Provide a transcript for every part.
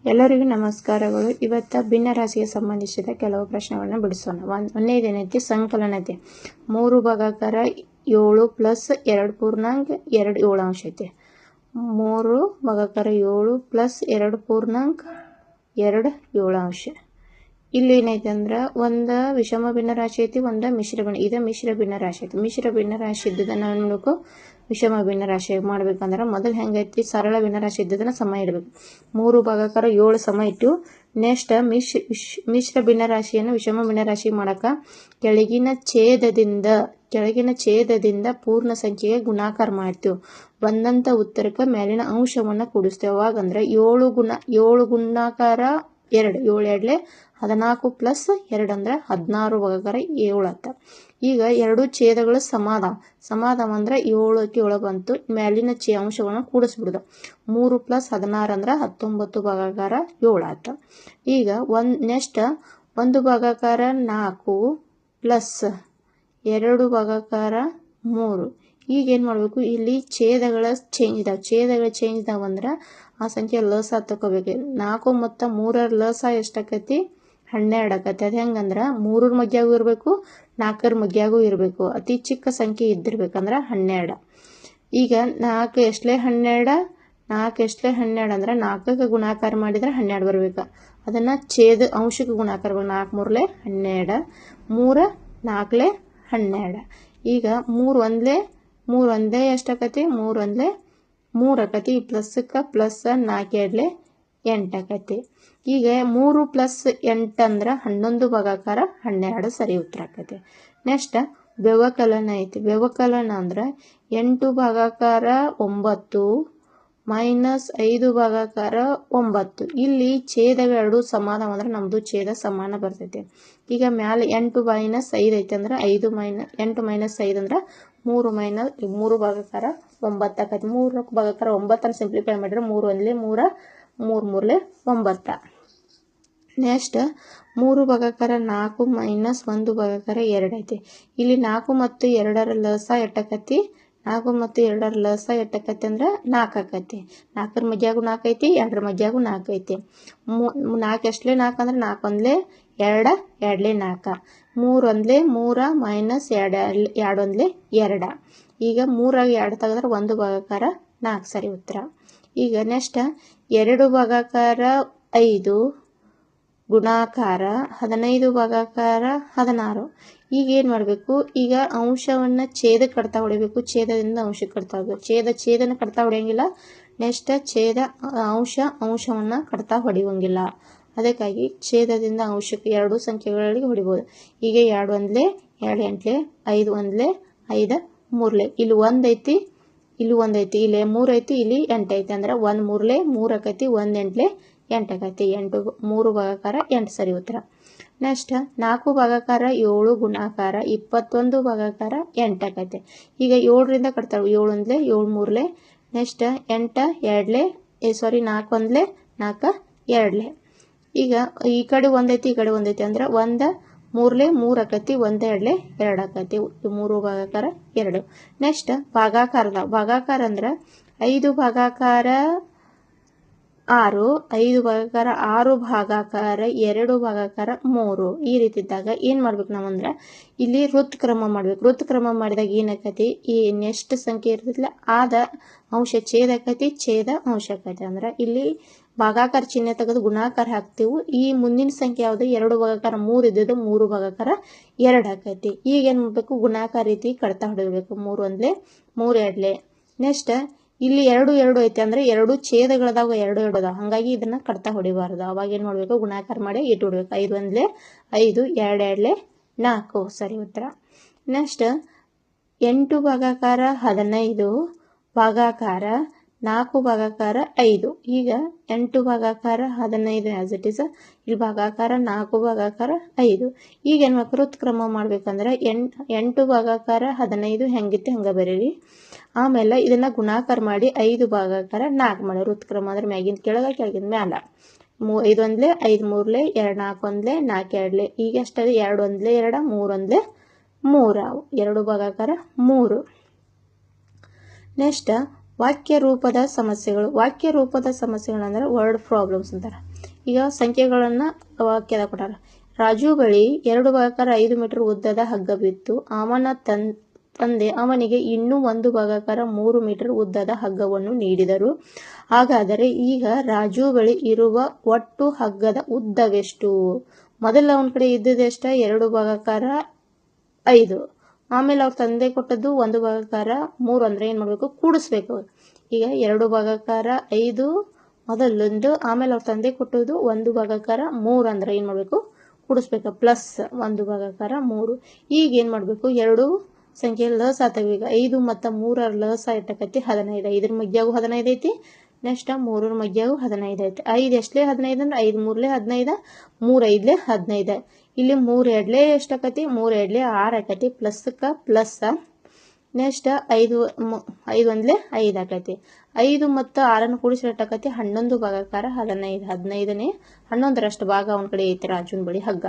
ಎಲ್ಲರಿಗೂ ನಮಸ್ಕಾರಗಳು. ಇವತ್ತು ಭಿನ್ನರಾಶಿಗೆ ಸಂಬಂಧಿಸಿದ ಕೆಲವು ಪ್ರಶ್ನೆಗಳನ್ನ ಬಿಡಿಸೋಣ. ಒಂದನೇದೇನೈತಿ, ಸಂಕಲನತೆ. 3 ಭಾಗಾಕಾರ 7 ಪ್ಲಸ್ 2 ಪೂರ್ಣಾಂಕ 2 7 ಐತಿ. 3 ಭಾಗಾಕಾರ 7 ಪ್ಲಸ್ 2 ಪೂರ್ಣಾಂಕ 2 7. ಇಲ್ಲಿ ಏನೈತಿ ಅಂದ್ರೆ ಒಂದು ವಿಷಮ ಭಿನ್ನರಾಶಿ ಐತಿ, ಒಂದು ಮಿಶ್ರ ಭಿನ್ನ. ಇದು ಮಿಶ್ರ ಭಿನ್ನರಾಶಿ ಐತಿ. ಮಿಶ್ರ ಭಿನ್ನರಾಶಿ ಇದ್ದದನ್ನ ಏನು ಮಾಡಬೇಕು, ವಿಷಮ ಭಿನ್ನರಾಶಿ ಮಾಡ್ಬೇಕಂದ್ರೆ ಮೊದಲು ಹೆಂಗೈತಿ, ಸರಳ ಭಿನ್ನರಾಶಿ ಇದ್ದದನ್ನ ಸಮ ಇಡಬೇಕು. 3 ಭಾಗಾಕಾರ 7 ಸಮ ಇಟ್ಟು ನೆಕ್ಸ್ಟ್ ಮಿಶ್ರ ಭಿನ್ನರಾಶಿಯನ್ನು ವಿಷಮ ಭಿನ್ನರಾಶಿ ಮಾಡಕ ಕೆಳಗಿನ ಛೇದದಿಂದ ಪೂರ್ಣ ಸಂಖ್ಯೆಗೆ ಗುಣಾಕಾರ ಮಾಡ್ತೀವಿ. ಬಂದಂತ ಉತ್ತರಕ್ಕೆ ಮೇಲಿನ ಅಂಶವನ್ನ ಕೂಡಿಸ್ತೇವೆ. ಅವಾಗಂದ್ರೆ 7 ಗುಣಾಕಾರ 2 7 14 ಪ್ಲಸ್ 2 ಅಂದ್ರೆ 16 ಭಾಗಾಕಾರ 7 ಆತ. ಈಗ ಎರಡು ಛೇದಗಳು ಸಮಾಧಾನ ಅಂದ್ರೆ 7 ಬಂತು. ಮೇಲಿನ ಅಂಶಗಳನ್ನ ಕೂಡಿಸ್ಬಿಡುದು. 3 ಪ್ಲಸ್ 16 ಅಂದ್ರೆ 19 ಭಾಗಾಕಾರ 7 ಆತ. ಈಗ ನೆಕ್ಸ್ಟ್ 1 ಭಾಗಾಕಾರ 4 ಪ್ಲಸ್ 2 ಭಾಗಾಕಾರ 3. ಈಗ ಏನ್ ಮಾಡ್ಬೇಕು, ಇಲ್ಲಿ ಛೇದಗಳ ಚೇಂಜ್ ಇದಾವಂದ್ರ ಆ ಸಂಖ್ಯೆ ಲಸ ತಕೋಬೇಕು. 4 ಮತ್ತು 3 ಲಸ ಎಷ್ಟಾಕತಿ, 12 ಆಕತಿ. ಅದ ಹೆಂಗಂದ್ರ 3 ಮಗ್ಯಾಗೂ ಇರ್ಬೇಕು, 4 ಮಗ್ಯಾಗೂ ಇರ್ಬೇಕು. ಅತಿ ಚಿಕ್ಕ ಸಂಖ್ಯೆ ಇದ್ದಿರ್ಬೇಕಂದ್ರ 12. ಈಗ 4 ಎಷ್ಟಲೇ 12 ಅಂದ್ರೆ 4ಕ್ಕೆ ಗುಣಾಕಾರ ಮಾಡಿದ್ರೆ 12 ಬರ್ಬೇಕು. ಅದನ್ನ ಅಂಶಕ್ಕೆ ಗುಣಾಕಾರ 4 3 12, 3 4 12. ಈಗ 3 ಒಂದೇ ಎಷ್ಟಾಕತಿ, 3 ಆಕತಿ. ಈ ಪ್ಲಸ್ಕ್ಕ ಪ್ಲಸ್ 4 2 8 ಆಕತಿ. ಈಗ 3 ಪ್ಲಸ್ 8 ಅಂದ್ರೆ 11 ಭಾಗಾಕಾರ 12 ಸರಿ ಉತ್ತರ ಆಕತಿ. ನೆಕ್ಸ್ಟ್ ವ್ಯವಕಲನ ಐತಿ. ವ್ಯವಕಲನ ಅಂದ್ರೆ 8 ಭಾಗಾಕಾರ 9 ಮೈನಸ್ 5 ಭಾಗಾಕಾರ 9. ಇಲ್ಲಿ ಛೇದಗಳೆರಡು ಸಮಾನ ಅಂದ್ರೆ ನಮ್ದು ಛೇದ ಸಮಾನ ಬರ್ತೈತಿ. ಈಗ ಮ್ಯಾಲೆ 8 ಮೈನಸ್ 5 ಐತಿ ಅಂದ್ರೆ 8 ಮೈನಸ್ 5 ಅಂದ್ರೆ 3 ಭಾಗಾಕಾರ 9 ಆಕತಿ. 3 ಭಾಗಾಕಾರ 9 ಸಿಂಪ್ಲಿಫೈ ಮಾಡಿದ್ರೆ 3 1 3 3 9. ನೆಕ್ಸ್ಟ್ 3 ಭಾಗಾಕಾರ 4 ಮೈನಸ್ 1 ಭಾಗಾಕಾರ 2 ಐತಿ. ಇಲ್ಲಿ 4 ಮತ್ತು 2 ಲಸ ಎಟ್ಟಾಕತಿ, 4 ಮತ್ತು 2 ಲಸ ಎಟ್ಟಾಕತಿ ಅಂದ್ರೆ 4 ಆಕತಿ. 4 ಮಗ್ಯಾಗೂ 4 ಐತಿ, 2 ಮಗ್ಯಾಗೂ 4 ಐತಿ. 4 ಎಷ್ಟಲೇ 4 ಅಂದ್ರೆ 4 1 2 2 4. 3 1 3 ಮೈನಸ್ 2 1 2. ಈಗ 3 2 ತೆಗೆದ್ರೆ 1 ಭಾಗಾಕಾರ 4 ಸರಿ ಉತ್ತರ. ಈಗ ನೆಕ್ಸ್ಟ್ 2 ಭಾಗಾಕಾರ 5 ಗುಣಾಕಾರ 15 ಭಾಗಾಕಾರ 16. ಈಗ ಏನ್ ಮಾಡ್ಬೇಕು, ಈಗ ಅಂಶವನ್ನ ಛೇದಕ್ಕೆ ಕಡ್ತಾ ಹೊಡಿಬೇಕು, ಛೇದದಿಂದ ಅಂಶಕ್ಕೆ ಕಡ್ತಾ ಹೊಡಿಬೇಕು. ಛೇದನ ಕಡ್ತಾ ಹೊಡೆಯಂಗಿಲ್ಲ. ನೆಕ್ಸ್ಟ್ ಅಂಶವನ್ನ ಕಡ್ತಾ ಹೊಡಿಯೋಂಗಿಲ್ಲ. ಅದಕ್ಕಾಗಿ ಛೇದದಿಂದ ಅಂಶಕ್ಕೆ ಎರಡು ಸಂಖ್ಯೆಗಳಿಗೆ ಹೊಡಿಬಹುದು. ಈಗ 2 1 2 8 5 1 5 3. ಇಲ್ಲಿ 1 ಐತಿ, ಇಲ್ಲಿ 1 ಐತಿ, ಇಲ್ಲಿ 3 ಐತಿ, ಇಲ್ಲಿ 8 ಐತಿ. ಅಂದ್ರೆ 1 3 3 ಆಕತಿ, 1 8 8 ಆಕತಿ. 3 ಭಾಗಾಕಾರ 8 ಸರಿ ಉತ್ತರ. ನೆಕ್ಸ್ಟ್ 4 ಭಾಗಾಕಾರ 7 ಗುಣಾಕಾರ 21 ಭಾಗಾಕಾರ 8 ಆಕತಿ. ಈಗ 7ರಿಂದ ಕಟ್ತಾವೆ. 7 1 7 3. ನೆಕ್ಸ್ಟ್ 8 2 4 1 4 2. ಈಗ ಈ ಕಡೆ 1 ಐತಿ, ಈ ಕಡೆ 1 ಐತಿ ಅಂದ್ರೆ 1 3 3 ಆಕತಿ, 1 2 2 ಆಕತಿ. 3 ಭಾಗಾಕಾರ 2. ನೆಕ್ಸ್ಟ್ ಭಾಗಾಕಾರ ಅಂದ್ರೆ 5 ಭಾಗಾಕಾರ 6 5 ಭಾಗಾಕಾರ 6 ಭಾಗಾಕಾರ 2 ಭಾಗಾಕಾರ 3. ಈ ರೀತಿ ಇದ್ದಾಗ ಏನ್ ಮಾಡ್ಬೇಕು ನಾವಂದ್ರೆ ಇಲ್ಲಿ ವೃತ್ತಕ್ರಮ ಮಾಡ್ಬೇಕು. ವೃತ್ತಕ್ರಮ ಮಾಡಿದಾಗ ಏನಾಕತಿ, ಈ ನೆಕ್ಸ್ಟ್ ಸಂಖ್ಯೆ ಇರ್ತೈತಿಲ್ಲ ಆದ ಅಂಶ ಛೇದ ಆಕತಿ, ಛೇದ ಅಂಶ ಆಕತಿ. ಅಂದ್ರೆ ಇಲ್ಲಿ ಭಾಗಾಕಾರ ಚಿಹ್ನೆ ತೆಗೆದು ಗುಣಾಕಾರ ಹಾಕ್ತಿವು. ಈ ಮುಂದಿನ ಸಂಖ್ಯೆ ಯಾವ್ದು, 2 ಭಾಗಾಕಾರ 3 ಇದ್ದದ್ದು 3 ಭಾಗಾಕಾರ 2 ಆಕತಿ. ಈಗ ಏನ್ ಮಾಡ್ಬೇಕು, ಗುಣಾಕಾರ ರೀತಿ ಕಡ್ತಾ ಹೊಡಿಬೇಕು. 3 1 3 2. ನೆಕ್ಸ್ಟ್ ಇಲ್ಲಿ 2 2 ಐತಿ ಅಂದ್ರೆ 2 ಛೇದಗಳದಾವ, 2 2 ಅದಾವ. ಹಂಗಾಗಿ ಇದನ್ನ ಕಡ್ತಾ ಹೊಡಿಬಾರ್ದು. ಅವಾಗ ಏನ್ ಮಾಡ್ಬೇಕು, ಗುಣಾಕಾರ ಮಾಡಿ ಇಟ್ಟು ಬಿಡ್ಬೇಕು. 5 1 5 2 2 4 ಸರಿ ಉತ್ತರ. ನೆಕ್ಸ್ಟ್ 8 ಭಾಗಾಕಾರ 15 ಭಾಗಾಕಾರ 4 ಭಾಗಾಕಾರ 5. ಈಗ 8 ಭಾಗಾಕಾರ 15 ಆಸ್ ಇಟ್ ಇಸ್, ಇಲ್ಲಿ ಭಾಗಾಕಾರ 4 ಭಾಗಾಕಾರ 5. ಈಗ ಏನ್ ಮಾಡ್ಬೇಕು, ವೃತ್ತಕ್ರಮ ಮಾಡ್ಬೇಕಂದ್ರೆ 8 ಭಾಗಾಕಾರ 15 ಹೆಂಗಿತ್ತು ಹಂಗ ಬರೀರಿ. ಆಮೇಲೆ ಇದನ್ನ ಗುಣಾಕಾರ ಮಾಡಿ 5 ಭಾಗಾಕಾರ 4 ಮಾಡಿ. ವೃತ್ತಕ್ರಮ ಅಂದ್ರೆ ಮ್ಯಾಗಿಂದ ಕೆಳಗ, ಕೆಳಗಿಂದ ಮ್ಯಾಲ. 5 1 5 3 2 4 1 4 2. ಈಗ ಎಷ್ಟದ, 2 1 2 3 1 3. 2 ಭಾಗಾಕಾರ 3. ನೆಕ್ಸ್ಟ್ ವಾಕ್ಯ ರೂಪದ ಸಮಸ್ಯೆಗಳು. ವಾಕ್ಯ ರೂಪದ ಸಮಸ್ಯೆಗಳು ಅಂದರೆ ವರ್ಡ್ ಪ್ರಾಬ್ಲಮ್ಸ್ ಅಂತಾರೆ. ಈಗ ಸಂಖ್ಯೆಗಳನ್ನು ವಾಕ್ಯದ ಕೊಟ್ಟಾರ. ರಾಜು ಬಳಿ 2/5 ಮೀಟರ್ ಉದ್ದದ ಹಗ್ಗ ಬಿತ್ತು. ಅವನ ತಂದೆ ಅವನಿಗೆ ಇನ್ನೂ 1/3 ಮೀಟರ್ ಉದ್ದದ ಹಗ್ಗವನ್ನು ನೀಡಿದರು. ಹಾಗಾದರೆ ಈಗ ರಾಜು ಬಳಿ ಇರುವ ಒಟ್ಟು ಹಗ್ಗದ ಉದ್ದವೆಷ್ಟು? ಮೊದಲು ಅವನ ಕಡೆ ಇದ್ದದೆಷ್ಟ? 2/5. ಆಮೇಲೆ ಅವ್ರ ತಂದೆ ಕೊಟ್ಟದ್ದು 1/3. ಅಂದ್ರೆ ಏನ್ ಮಾಡ್ಬೇಕು? ಕೂಡಿಸ್ಬೇಕು. ಈಗ 2/5 ಮೊದಲೊಂದು, ಆಮೇಲೆ ಅವ್ರ ತಂದೆ ಕೊಟ್ಟದ್ದು 1/3. ಅಂದ್ರೆ ಏನ್ ಮಾಡ್ಬೇಕು? ಕೂಡಿಸ್ಬೇಕು. ಪ್ಲಸ್ 1/3. ಈಗ ಏನ್ ಮಾಡ್ಬೇಕು? ಎರಡು ಸಂಖ್ಯೆ ಲಸ್ ಆತವ. ಈಗ 5 ಮತ್ತು 3 ಲಸ್ ಇಟ್ಟಕತಿ 15. 5 ಮಗ್ಯಾಗು 15 ಐತಿ. ನೆಕ್ಸ್ಟ್ 3 ಮಗ್ಯಾಗು 15 ಐತಿ. 5 ಎಷ್ಟಲೇ 15 ಅಂದ್ರೆ 5 3 15, 3 5 15. ಇಲ್ಲಿ 3 2 ಎಷ್ಟಾಕತಿ? 3 2 6 ಆಕತಿ. ಪ್ಲಸ್ಕ ಪ್ಲಸ್. ನೆಕ್ಸ್ಟ್ 5 1 5 ಆಕತಿ. 5 ಮತ್ತು 6 ಕೂಡಿಸಿ ಎಷ್ಟಾಕತಿ? 11/15. 15ನೇ 11ರಷ್ಟು ಭಾಗ ಅವನ ಕಡೆ ಐತಿ ರಾಜುನ್ ಬಳಿ ಹಗ್ಗ.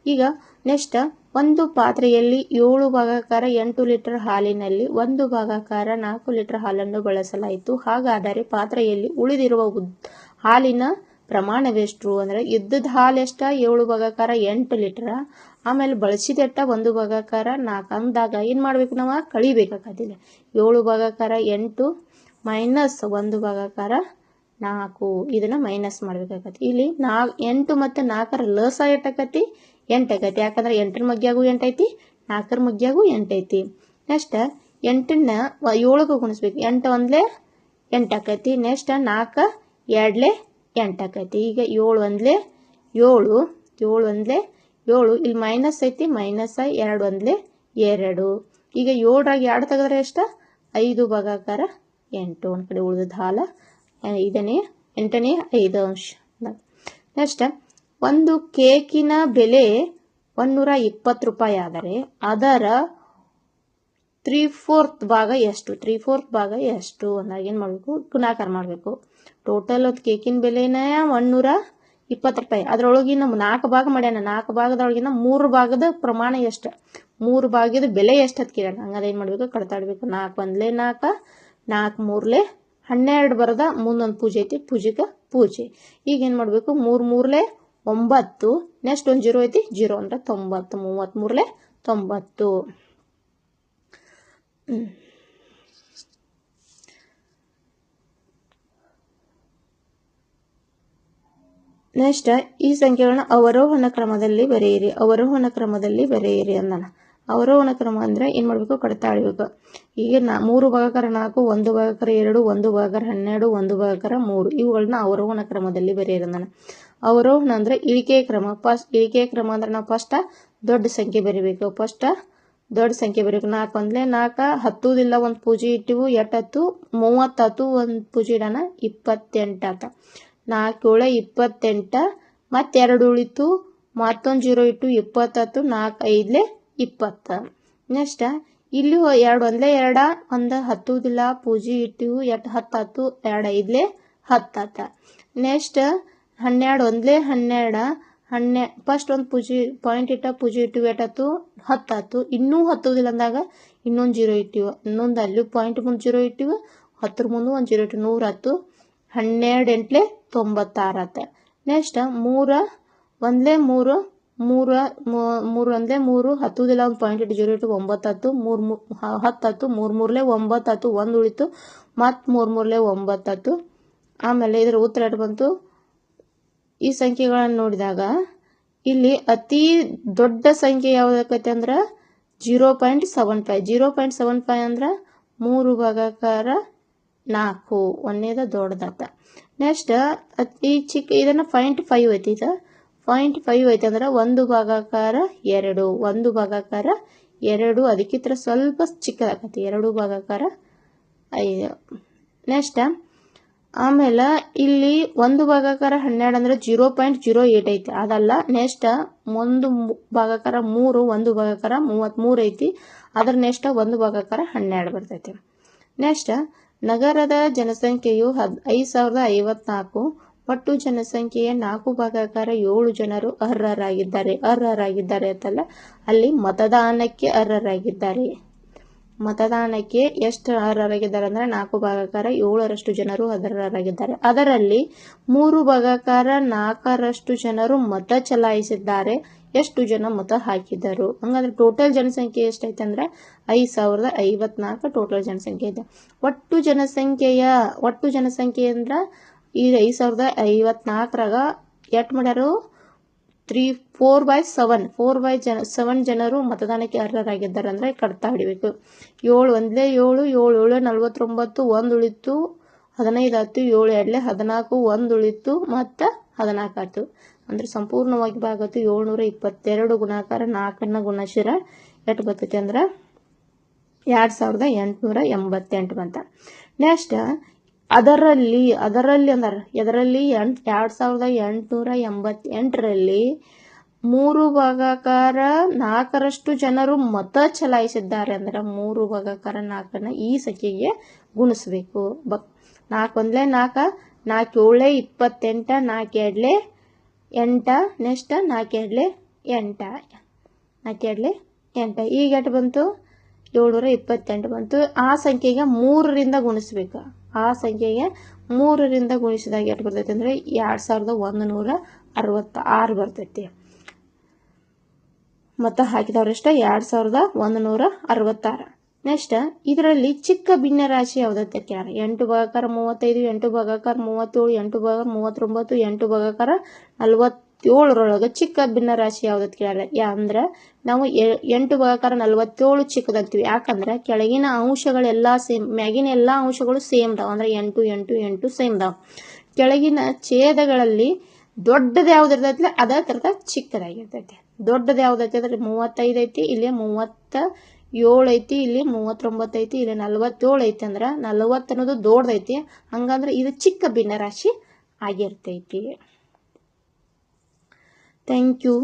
ಈಗ ನೆಕ್ಸ್ಟ್ ಒಂದು ಪಾತ್ರೆಯಲ್ಲಿ 7/8 ಲೀಟರ್ ಹಾಲಿನಲ್ಲಿ 1/4 ಲೀಟರ್ ಹಾಲನ್ನು ಬಳಸಲಾಯಿತು. ಹಾಗಾದರೆ ಪಾತ್ರೆಯಲ್ಲಿ ಉಳಿದಿರುವ ಹಾಲಿನ ಪ್ರಮಾಣವೆಷ್ಟು? ಅಂದ್ರೆ ಇದ್ದದ ಹಾಲು ಎಷ್ಟ? 7/8 ಲೀಟರ್. ಆಮೇಲೆ ಬಳಸಿದೆಟ್ಟ 1/4. ಅಂದಾಗ ಏನ್ ಮಾಡ್ಬೇಕು? ನಾವು ಕಳಿಬೇಕಾಗತ್ತಿಲ್ಲ. 7/8 ಮೈನಸ್ 1/4. ಇದನ್ನ ಮೈನಸ್ ಮಾಡ್ಬೇಕಾಗತ್ತೆ. ಇಲ್ಲಿ 8 ಮತ್ತು 4 ಲಸ ಎಷ್ಟಾಕತಿ? 8 ಆಕತಿ. ಯಾಕಂದ್ರೆ 8ರ ಮಗ್ಯಾಗು 8 ಐತಿ, 4ರ ಮಗ್ಯಾಗು 8 ಐತಿ. ನೆಕ್ಸ್ಟ್ 8ನ್ನ 7ಗೆ ಗುಣಿಸ್ಬೇಕು. 8 1 8 ಆಕತಿ. ನೆಕ್ಸ್ಟ್ 4 2 8 ಆಕತಿ. ಈಗ 7 1 7, 7 1 7. ಇಲ್ಲಿ ಮೈನಸ್ ಐತಿ, ಮೈನಸ್ 2 1 2. ಈಗ 7ರಾಗ 2 ತೆಗೆದ್ರೆ ಎಷ್ಟ? 5/8. ಒಂದ್ ಕಡೆ ಉಳಿದ ಹಾಲ 8ನೇ 5 ನೆಕ್ಸ್ಟ್ ಒಂದು ಕೇಕಿನ ಬೆಲೆ 120 ರೂಪಾಯಿ ಆದರೆ ಅದರ 3/4 ಭಾಗ ಎಷ್ಟು? 3/4 ಭಾಗ ಎಷ್ಟು ಅಂದಾಗ ಏನ್ ಮಾಡ್ಬೇಕು? ಗುಣಾಕಾರ ಮಾಡ್ಬೇಕು. ಟೋಟಲ್ ಕೇಕಿನ ಬೆಲೆನ 120 ರೂಪಾಯಿ. ಅದ್ರೊಳಗಿನ 4 ಭಾಗ ಮಾಡ್ಯಾನ. 4 ಭಾಗದೊಳಗಿನ 3 ಭಾಗದ ಪ್ರಮಾಣ ಎಷ್ಟು? 3 ಭಾಗದ ಬೆಲೆ ಎಷ್ಟು ಅಂತ ಕೇಳ್ಯಾನ. ಹಂಗಾದ್ರೆ ಏನ್ ಮಾಡ್ಬೇಕು? ಕಡ್ತಾಡ್ಬೇಕು. 4 1 4, 4 3 12 ಬರದ ಮುಂದೊಂದು ಪೂಜೆ ಐತಿ, ಪೂಜೆಗೆ ಪೂಜೆ. ಈಗ ಏನ್ ಮಾಡ್ಬೇಕು? 3 3 9. ನೆಕ್ಸ್ಟ್ ಒಂದು 0 ಐತಿ, 0 ಅಂದ್ರೆ 90. 33 90. ನೆಕ್ಸ್ಟ್ ಈ ಸಂಖ್ಯೆಗಳನ್ನ ಅವರೋಹಣ ಕ್ರಮದಲ್ಲಿ ಬರೆಯಿರಿ. ಅವರೋಹಣ ಕ್ರಮದಲ್ಲಿ ಬರೆಯಿರಿ ಅಂದಾನ. ಅವರೋಹಣ ಕ್ರಮ ಅಂದ್ರೆ ಏನ್ ಮಾಡ್ಬೇಕು? ಕಡಿತಾ ಇಡಬೇಕು. ಈಗ 3/4, 1/2, 1/12, 1/3 ಇವುಗಳನ್ನ ಅವರೋಹಣ ಕ್ರಮದಲ್ಲಿ ಬರೆಯಿರಿ ಅಂದಾನ. ಅವರೋಹಣ ಅಂದ್ರೆ ಇಳಿಕೆ ಕ್ರಮ. ಇಳಿಕೆ ಕ್ರಮ ಅಂದ್ರೆ ನಾವು ಫಸ್ಟ್ ದೊಡ್ಡ ಸಂಖ್ಯೆ ಬರಿಬೇಕು. ಫಸ್ಟ್ ದೊಡ್ಡ ಸಂಖ್ಯೆ ಬರೀಬೇಕು. 4 1 4, 10 ಒಂದು ಪೂಜೆ ಇಟ್ಟಿವು. 8 30 ಒಂದು ಪೂಜೆ ಇಡೋಣ, 28 ಆತ. 4 7 28. ಮತ್ತೆ 2 ಉಳಿತು, ಮತ್ತೊಂದು 0 ಇಟ್ಟು 20. 4 5 20. ನೆಕ್ಸ್ಟ್ ಇಲ್ಲಿ 2 1 2, 1 10 ಪೂಜೆ ಇಟ್ಟಿವು. 8 10 2 5 10 ಆತ. ನೆಕ್ಸ್ಟ್ 12 1 12. ಫಸ್ಟ್ ಒಂದು ಪೂಜೆ ಪಾಯಿಂಟ್ ಇಟ್ಟ ಪೂಜೆ ಇಟ್ಟಿವಿ. 8 10 ಇನ್ನೂ 10 ಅಂದಾಗ ಇನ್ನೊಂದು 0 ಇಟ್ಟಿವಿ. ಇನ್ನೊಂದು ಅಲ್ಲಿ ಪಾಯಿಂಟ್ ಮುಂದೆ 0 ಇಟ್ಟಿವಿ. 10 ಮುಂದೆ ಒಂದು 0 ಇಟ್ಟು 110. 12 8 96 ಆತ. ನೆಕ್ಸ್ಟ್ 3 1 3 3 1 3 10 ಒಂದು ಪಾಯಿಂಟ್ ಇಟ್ಟು 0 ಇಟ್ಟು 9 10 10 3 3 9 ಒಂದು ಉಳಿತು. ಮತ್ 3 3 9. ಆಮೇಲೆ ಇದರ ಉತ್ತರ ಎಷ್ಟು ಬಂತು? ಈ ಸಂಖ್ಯೆಗಳನ್ನು ನೋಡಿದಾಗ ಇಲ್ಲಿ ಅತಿ ದೊಡ್ಡ ಸಂಖ್ಯೆ ಯಾವ್ದಾಕತಿ ಅಂದ್ರ 0.75. 0.75 ಅಂದ್ರ 3/4 ಒಂದೇದ ದೊಡ್ಡದಾತ. ನೆಕ್ಸ್ಟ್ ಈ ಚಿಕ್ಕ ಇದನ್ನ 0.5 ಐತಿ. ಇದು 0.5 ಐತಿ ಅಂದ್ರೆ 1/2. 1/2 ಅದಕ್ಕಿಂತ ಸ್ವಲ್ಪ ಚಿಕ್ಕದಾಕತಿ. 2/5. ನೆಕ್ಸ್ಟ್ ಆಮೇಲೆ ಇಲ್ಲಿ 1/12 ಅಂದ್ರೆ 0.08 ಐತಿ. ಅದಲ್ಲ. ನೆಕ್ಸ್ಟ್ 1/3 1/33 ಐತಿ. ಅದ್ರ ನೆಕ್ಸ್ಟ್ 1/12 ಬರ್ತೈತಿ. ನೆಕ್ಸ್ಟ್ ನಗರದ ಜನಸಂಖ್ಯೆಯು 5054. ಒಟ್ಟು ಜನಸಂಖ್ಯೆಯ 4/7 ಜನರು ಅರ್ಹರಾಗಿದ್ದಾರೆ. ಅರ್ಹರಾಗಿದ್ದಾರೆ ಅಂತಲ್ಲ, ಅಲ್ಲಿ ಮತದಾನಕ್ಕೆ ಅರ್ಹರಾಗಿದ್ದಾರೆ. ಮತದಾನಕ್ಕೆ ಎಷ್ಟು ಅರ್ಹರಾಗಿದ್ದಾರೆ ಅಂದರೆ 4/7 ಜನರು ಅರ್ಹರಾಗಿದ್ದಾರೆ. ಅದರಲ್ಲಿ 3/4 ಜನರು ಮತ ಚಲಾಯಿಸಿದ್ದಾರೆ. ಎಷ್ಟು ಜನ ಮತ ಹಾಕಿದರು? ಹಂಗಂದ್ರೆ ಟೋಟಲ್ ಜನಸಂಖ್ಯೆ ಎಷ್ಟೈತೆ ಅಂದ್ರೆ 5054 ಟೋಟಲ್ ಜನಸಂಖ್ಯೆ ಇದೆ. ಒಟ್ಟು ಜನಸಂಖ್ಯೆ ಅಂದ್ರೆ ಈ 5054ರಾಗ ಎಷ್ಟು ಮಾಡ್ಯಾರು? 4/7 ಜನರು ಮತದಾನಕ್ಕೆ ಅರ್ಹರಾಗಿದ್ದಾರೆ ಅಂದ್ರೆ ಕಡ್ತಾ ಹಿಡಿಬೇಕು. 7 ಒಂದ್ಲೆ 7, 7 7 49, 1 ಉಳಿತು 15 ಆಯ್ತು, 7 2 14, 1 ಉಳಿತು ಮತ್ತೆ 14 ಆಯ್ತು. ಅಂದ್ರೆ ಸಂಪೂರ್ಣವಾಗಿ ಭಾಗತ್ತು 722 ಗುಣಾಕಾರ 4 ಗುಣಿಸಿರ ಎಷ್ಟು ಬರ್ತೈತಿ ಅಂದ್ರೆ 2888 ಬಂತ. ನೆಕ್ಸ್ಟ್ ಅದರಲ್ಲಿ 2888ರಲ್ಲಿ 3/4 ಜನರು ಮತ ಚಲಾಯಿಸಿದ್ದಾರೆ ಅಂದ್ರೆ 3/4 ಈ ಸಂಖ್ಯೆಗೆ ಗುಣಿಸ್ಬೇಕು. 4 ಒಂದ್ಲೆ 4, 4 7 28, 4 2 8, ನೆಕ್ಸ್ಟ್ 4 2 8, 4 2 8. ಈಗ ಎಷ್ಟು ಬಂತು? 728 ಬಂತು. ಆ ಸಂಖ್ಯೆಗೆ 3ರಿಂದ ಗುಣಿಸ್ಬೇಕು. ಆ ಸಂಖ್ಯೆಗೆ 3ರಿಂದ ಗುಣಿಸಿದಾಗ ಎಷ್ಟು ಬರ್ತೈತಿ ಅಂದ್ರೆ 2166 ಬರ್ತೈತಿ. ಮತ ಹಾಕಿದವರಷ್ಟ 2166. ನೆಕ್ಸ್ಟ್ ಇದರಲ್ಲಿ ಚಿಕ್ಕ ಭಿನ್ನ ರಾಶಿ ಯಾವ್ದೈತೆ ಕೇಳ? 8/35, 8/37, 8/39, 8/47 ಚಿಕ್ಕ ಭಿನ್ನ ರಾಶಿ ಯಾವ್ದೈತೆ ಕೇಳ? ಅಂದ್ರೆ ನಾವು 8/47 ಚಿಕ್ಕದಂತೀವಿ. ಯಾಕಂದ್ರೆ ಕೆಳಗಿನ ಅಂಶಗಳೆಲ್ಲ ಸೇಮ್, ಮ್ಯಾಗಿನ ಎಲ್ಲಾ ಅಂಶಗಳು ಸೇಮ್ ದಾವ್. ಅಂದ್ರೆ 8 8 8 ಸೇಮ್ ದಾವ್. ಕೆಳಗಿನ ಛೇದಗಳಲ್ಲಿ ದೊಡ್ಡದು ಯಾವ್ದು ಇರ್ತೈತಿ ಅದೇ ತರದ ಚಿಕ್ಕದಾಗಿರ್ತೈತಿ. ದೊಡ್ಡದು ಯಾವ್ದೈತಿ ಅಂದ್ರೆ 35 ಐತಿ, ಇಲ್ಲಿ 37 ಐತಿ, ಇಲ್ಲಿ 39 ಐತಿ, ಇಲ್ಲಿ 47 ಐತಿ. ಅಂದ್ರೆ 40 ಅನ್ನೋದು ದೊಡ್ಡದೈತಿ. ಹಂಗಂದ್ರೆ ಇದು ಚಿಕ್ಕ ಭಿನ್ನ ರಾಶಿ ಆಗಿರ್ತೈತಿ. Thank you.